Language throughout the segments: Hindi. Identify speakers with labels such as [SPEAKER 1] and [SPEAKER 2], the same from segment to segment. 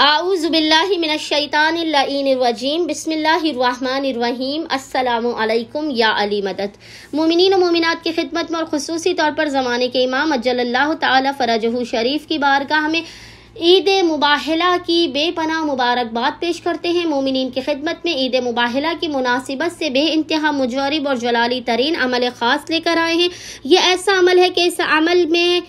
[SPEAKER 1] आऊज़ु बिल्लाहि मिनश्शैतानिर्रजीम बिस्मिल्लाहिर्रहमानिर्रहीम अस्सलामु अलैकुम या अली मदद। मोमिनीन और मोमिनात की खिदमत में और खुसूसी तौर पर ज़माने के इमाम अज्जलल्लाहु ताला फ़रजहु शरीफ की बारगाह में ईद मुबाहिला की बेपनाह मुबारकबाद पेश करते हैं। मोमिनीन की खिदमत में ईद मुबाहिला की मुनासिबत से बे इंतहा मुजरिब और जलाली तरीन अमल ख़ास लेकर आए हैं। यह ऐसा अमल है कि इस अमल में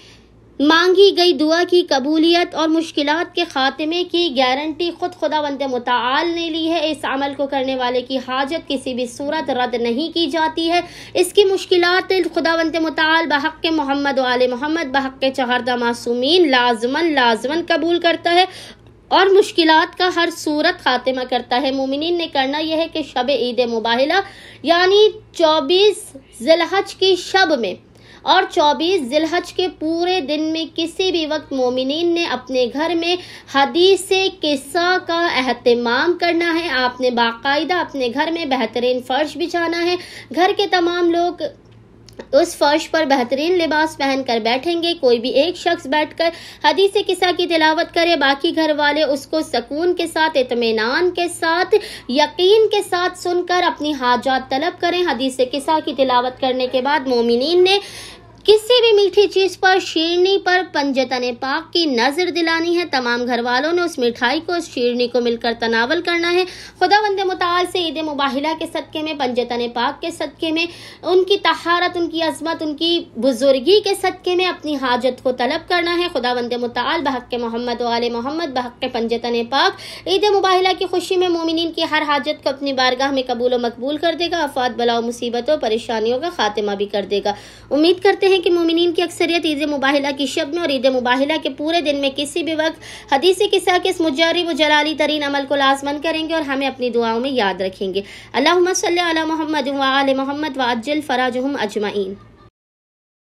[SPEAKER 1] मांगी गई दुआ की कबूलियत और मुश्किलात के खात्मे की गारंटी खुद खुदावंद मुताल ने ली है। इस अमल को करने वाले की हाजत किसी भी सूरत रद्द नहीं की जाती है। इसकी मुश्किलात खुदावंद मुताल बहक़ मोहम्मद व आले मोहम्मद बहक़ चहरदा मासूमीन लाजमन कबूल करता है और मुश्किलात का हर सूरत खात्मा करता है। मोमिनीन ने करना यह है कि शब ईद मुबाहिला यानी 24 ज़िलहज की शब में और 24 ज़िलहज के पूरे दिन में किसी भी वक्त मोमिनीन ने अपने घर में हदीस किस्सा का एहतमाम करना है। आपने बाकायदा अपने घर में बेहतरीन फर्श बिछाना है। घर के तमाम लोग उस फर्श पर बेहतरीन लिबास पहनकर बैठेंगे। कोई भी एक शख्स बैठकर हदीस किस्सा की तिलावत करे, बाकी घर वाले उसको सुकून के साथ, इत्मीनान के साथ, यकीन के साथ सुनकर अपनी हाजात तलब करें। हदीस किस्सा की तिलावत करने के बाद मोमिनीन ने किसी भी मीठी चीज़ पर, शीरनी पर पंजतन पाक की नज़र दिलानी है। तमाम घर वालों ने उस मिठाई को, उस शीरनी को मिलकर तनावल करना है। खुदावंद मुताल से ईद मुबाहिला के सदक़े में, पंजतन पाक के सदक़े में, उनकी तहारत, उनकी अज़मत, उनकी बुजुर्गी के सदक़े में अपनी हाजत को तलब करना है। खुदावंद मुताल बहक़ मोहम्मद व आले मोहम्मद बहक़ पंजतन पाक ईद मुबाहिला की खुशी में मोमिनीन की हर हाजत को अपनी बारगाह में कबूल व मकबूल कर देगा। आफ़ात, बला, मुसीबतों, परेशानियों का खात्मा भी कर देगा। उम्मीद करते हैं कि मोमिनीन की अक्सरियत ईद मुबाहिला की शब में और ईद मुबाहिला के पूरे दिन में किसी भी वक्त हदीस किस्सा के इस मुजरिब व जलाली तरीन अमल को लाज़मन करेंगे और हमें अपनी दुआओं में याद रखेंगे। अल्लाहुम्मा सल्ली अला मुहम्मद व आले मुहम्मद व अज्जिल फराजहुम अजमईन।